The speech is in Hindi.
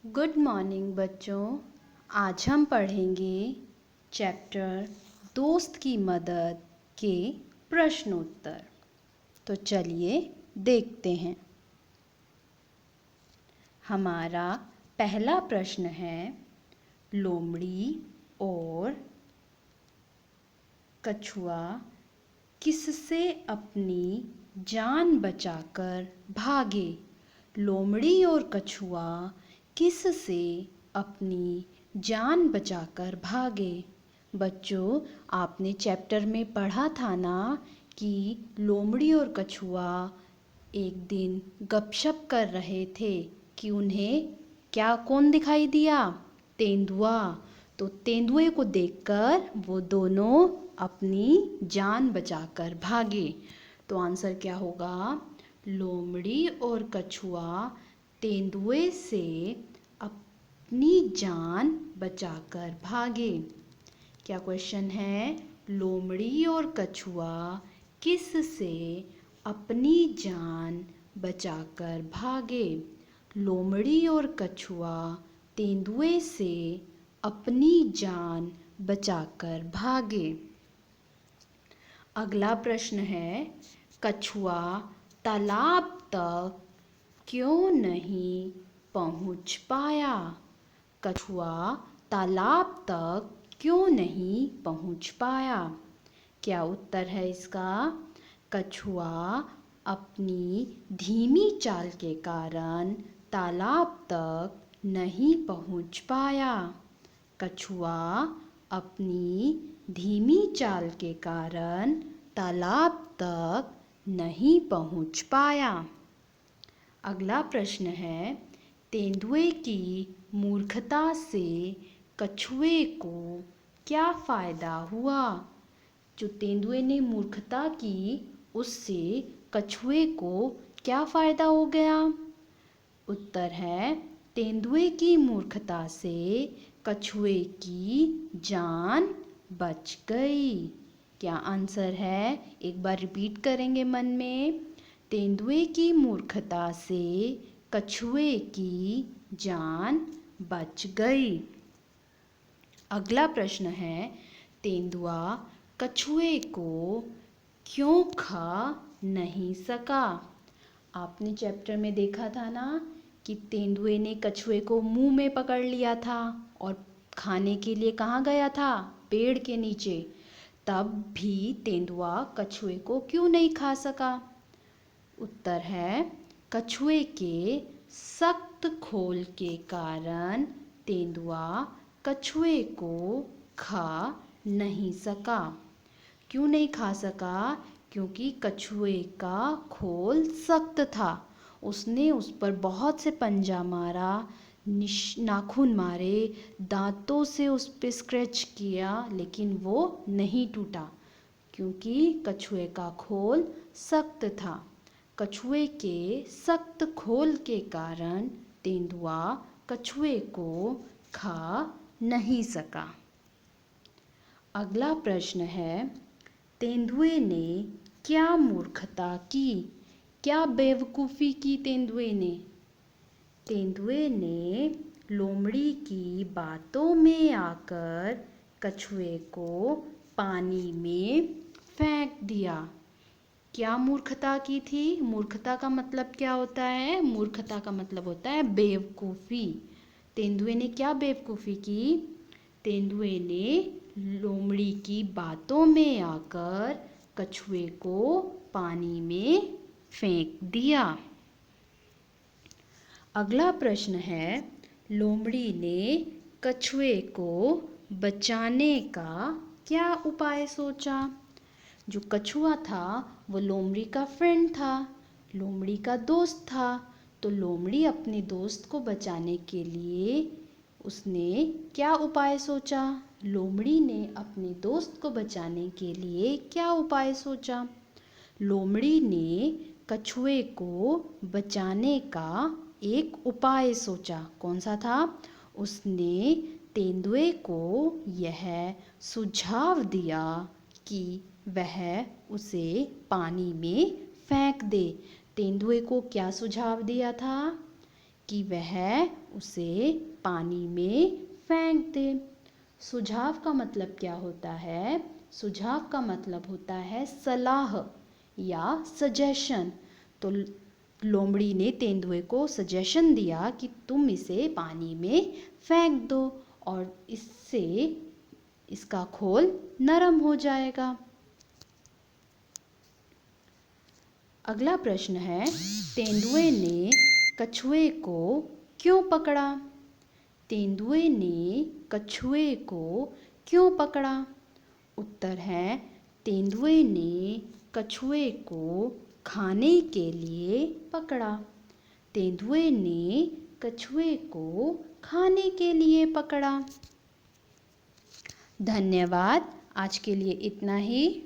गुड मॉर्निंग बच्चों। आज हम पढ़ेंगे चैप्टर दोस्त की मदद के प्रश्नोत्तर। तो चलिए देखते हैं। हमारा पहला प्रश्न है, लोमड़ी और कछुआ किससे अपनी जान बचाकर भागे? लोमड़ी और कछुआ किससे अपनी जान बचाकर भागे? बच्चों, आपने चैप्टर में पढ़ा था ना कि लोमड़ी और कछुआ एक दिन गपशप कर रहे थे कि उन्हें कौन दिखाई दिया? तेंदुआ। तो तेंदुए को देखकर वो दोनों अपनी जान बचाकर भागे। तो आंसर क्या होगा? लोमड़ी और कछुआ तेंदुए से अपनी जान बचाकर भागे। क्या क्वेश्चन है? लोमड़ी और कछुआ किससे अपनी जान बचाकर भागे? लोमड़ी और कछुआ तेंदुए से अपनी जान बचाकर भागे। अगला प्रश्न है, कछुआ तालाब तक क्यों नहीं पहुंच पाया? कछुआ तालाब तक क्यों नहीं पहुंच पाया? क्या उत्तर है इसका? कछुआ अपनी धीमी चाल के कारण तालाब तक नहीं पहुंच पाया। कछुआ अपनी धीमी चाल के कारण तालाब तक नहीं पहुंच पाया। अगला प्रश्न है, तेंदुए की मूर्खता से कछुए को क्या फ़ायदा हुआ? जो तेंदुए ने मूर्खता की, उससे कछुए को क्या फ़ायदा हो गया? उत्तर है, तेंदुए की मूर्खता से कछुए की जान बच गई। क्या आंसर है? एक बार रिपीट करेंगे मन में। तेंदुए की मूर्खता से कछुए की जान बच गई। अगला प्रश्न है, तेंदुआ कछुए को क्यों खा नहीं सका? आपने चैप्टर में देखा था ना कि तेंदुए ने कछुए को मुंह में पकड़ लिया था और खाने के लिए कहाँ गया था? पेड़ के नीचे। तब भी तेंदुआ कछुए को क्यों नहीं खा सका? उत्तर है, कछुए के सख्त खोल के कारण तेंदुआ कछुए को खा नहीं सका। क्यों नहीं खा सका? क्योंकि कछुए का खोल सख्त था। उसने उस पर बहुत से पंजा मारा, नाखून मारे, दांतों से उस पर स्क्रैच किया, लेकिन वो नहीं टूटा क्योंकि कछुए का खोल सख्त था। कछुए के सख्त खोल के कारण तेंदुआ कछुए को खा नहीं सका। अगला प्रश्न है, तेंदुए ने क्या मूर्खता की? क्या बेवकूफ़ी की तेंदुए ने? तेंदुए ने लोमड़ी की बातों में आकर कछुए को पानी में फेंक दिया। क्या मूर्खता की थी? मूर्खता का मतलब क्या होता है? मूर्खता का मतलब होता है बेवकूफ़ी। तेंदुए ने क्या बेवकूफ़ी की? तेंदुए ने लोमड़ी की बातों में आकर कछुए को पानी में फेंक दिया। अगला प्रश्न है, लोमड़ी ने कछुए को बचाने का क्या उपाय सोचा? जो कछुआ था वो लोमड़ी का फ्रेंड था, लोमड़ी का दोस्त था। तो लोमड़ी अपने दोस्त को बचाने के लिए उसने क्या उपाय सोचा? लोमड़ी ने अपने दोस्त को बचाने के लिए क्या उपाय सोचा? लोमड़ी ने कछुए को बचाने का एक उपाय सोचा। कौन सा था? उसने तेंदुए को यह सुझाव दिया कि वह उसे पानी में फेंक दे। तेंदुए को क्या सुझाव दिया था? कि वह उसे पानी में फेंक दे। सुझाव का मतलब क्या होता है? सुझाव का मतलब होता है सलाह या सजेशन। तो लोमड़ी ने तेंदुए को सजेशन दिया कि तुम इसे पानी में फेंक दो और इससे इसका खोल नरम हो जाएगा। अगला प्रश्न है, तेंदुए ने कछुए को क्यों पकड़ा? तेंदुए ने कछुए को क्यों पकड़ा? उत्तर है, तेंदुए ने कछुए को खाने के लिए पकड़ा। तेंदुए ने कछुए को खाने के लिए पकड़ा। धन्यवाद। आज के लिए इतना ही।